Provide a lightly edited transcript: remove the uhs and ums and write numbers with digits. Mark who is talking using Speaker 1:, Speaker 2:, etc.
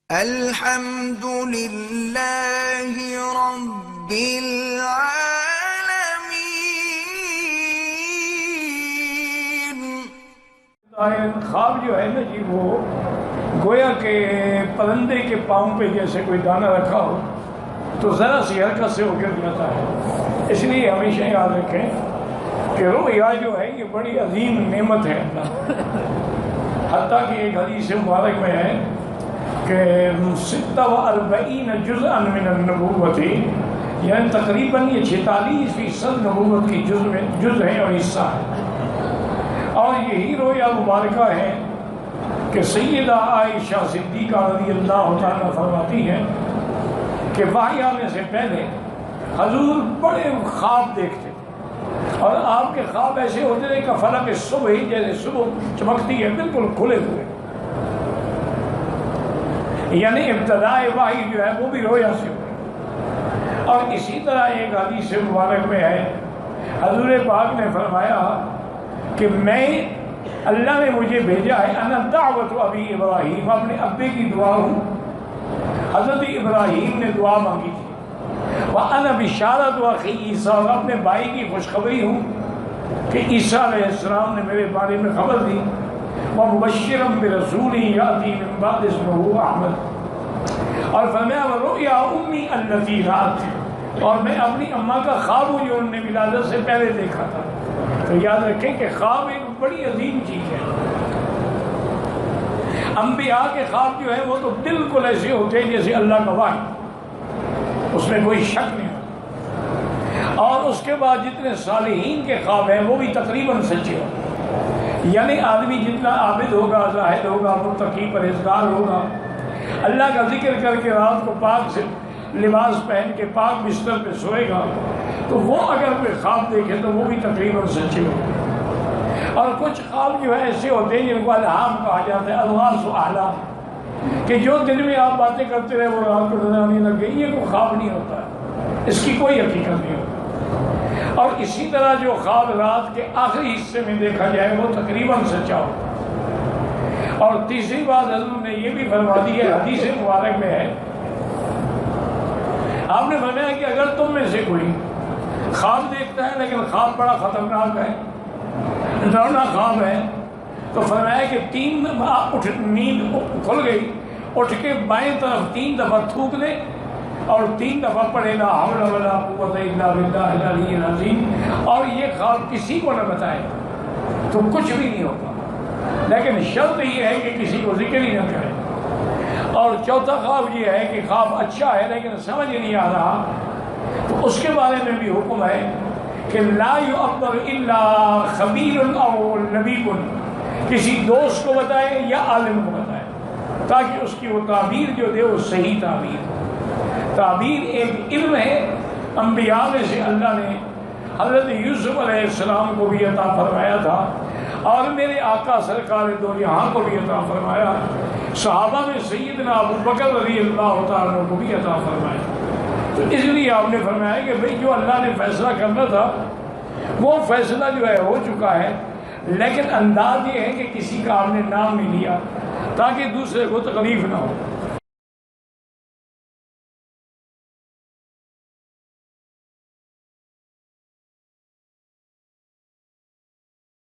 Speaker 1: الحمد للہ رب العالمین۔
Speaker 2: خواب جو ہے نا جی، وہ گویا کہ پرندے کے پاؤں پہ جیسے کوئی دانہ رکھا ہو تو ذرا سی حرکت سے وہ گر جاتا ہے۔ اس لیے ہمیشہ یاد رکھیں کہ رؤیا جو ہے یہ بڑی عظیم نعمت ہے اللہ، حتیٰ کہ ایک حدیث مبارک میں ہے کہ 46 جزءا من النبوت، یعنی تقریباً یہ 46% نبوت کی جز ہے اور حصہ ہے۔ اور یہی رویا مبارکہ ہے کہ سیدہ عائشہ صدیقہ رضی اللہ تعالیٰ فرماتی ہیں کہ وحی آنے سے پہلے حضور بڑے خواب دیکھتے اور آپ کے خواب ایسے ہوتے تھے کہ فلق صبح ہی، جیسے صبح چمکتی ہے بالکل کھلے ہوئے، یعنی ابتداء وحی جو ہے وہ بھی رویا سے ہوئی۔ اور اسی طرح ایک حدیث مبارک میں ہے حضور پاک نے فرمایا کہ میں اللہ نے مجھے بھیجا ہے، انا دعوت ابی ابراہیم، اپنے ابے کی دعا ہوں۔ حضرت ابراہیم نے دعا مانگی تھی، وَأَنَا بِشَارَةُ أَخِي عیسیٰ، اور اپنے بھائی کی خوشخبری ہوں کہ عیسیٰ علیہ السلام نے میرے بارے میں خبر دی، وَمُبَشِّرًا بِرَسُولٍ يَأْتِي مِن بَعْدِهِ اسْمُهُ أَحْمَدُ، اور فرمایا وَرُؤْيَا أُمِّي الَّتِي رَأَتْ، اور میں اپنی اماں کا خواب ہوں جو انہوں نے ولادت سے پہلے دیکھا تھا۔ تو یاد رکھیں کہ خواب ایک بڑی عظیم چیز ہے۔ انبیاء کے خواب جو ہے وہ تو بالکل ایسے ہوتے ہیں جیسے اللہ کا وحی، اس میں کوئی شک نہیں۔ اور اس کے بعد جتنے صالحین کے خواب ہیں وہ بھی تقریباً سچے ہیں، یعنی آدمی جتنا عابد ہوگا، زاہد ہوگا، متقی پرہیزگار ہوگا، اللہ کا ذکر کر کے رات کو پاک سے لباس پہن کے پاک بستر پہ سوئے گا، تو وہ اگر کوئی خواب دیکھے تو وہ بھی تقریباً سچے ہوگا۔ اور کچھ خواب جو ہے ایسے ہوتے ہیں جن کو الہام کہا جاتا ہے، الغاث و احلام، کہ جو دن میں آپ باتیں کرتے رہے وہ رات کو نظر آنے لگ گئی، یہ کوئی خواب نہیں ہوتا ہے، اس کی کوئی حقیقت نہیں ہوتی۔ اور اسی طرح جو خواب رات کے آخری حصے میں دیکھا جائے وہ تقریباً سچا ہوتا ہے۔ اور تیسری بات حضور نے یہ بھی فرما دی ہے، حدیث مبارک میں ہے، آپ نے فرمایا کہ اگر تم میں سے کوئی خواب دیکھتا ہے لیکن خواب بڑا خطرناک ہے، ڈراؤنا خواب ہے، تو فرمایا کہ 3 دفعہ نیند کھل گئی، اٹھ کے بائیں طرف 3 دفعہ تھوک دے اور 3 دفعہ پڑھے لا حول ولا قوت الا باللہ العلی العظیم، اور یہ خواب کسی کو نہ بتائے تو کچھ بھی نہیں ہوگا، لیکن شرط یہ ہے کہ کسی کو ذکر ہی نہ کرے۔ اور چوتھا خواب یہ ہے کہ خواب اچھا ہے لیکن سمجھ نہیں آ رہا، تو اس کے بارے میں بھی حکم ہے کہ لا یعبر الا خبیر او لبیب، کسی دوست کو بتائے یا عالم کو بتائے تاکہ اس کی وہ تعبیر جو دے وہ صحیح تعبیر۔ تعبیر ایک علم ہے، انبیاء میں سے اللہ نے حضرت یوسف علیہ السلام کو بھی عطا فرمایا تھا، اور میرے آقا سرکار دو جہاں کو بھی عطا فرمایا، صحابہ میں سیدنا ابو بکر رضی اللہ تعالیٰ کو بھی عطا فرمایا۔ تو اس لیے آپ نے فرمایا کہ بھئی جو اللہ نے فیصلہ کرنا تھا وہ فیصلہ جو ہے ہو چکا ہے، لیکن انداز یہ ہے کہ کسی کا آپ نے نام نہیں لیا تاکہ دوسرے کو تکلیف نہ ہو۔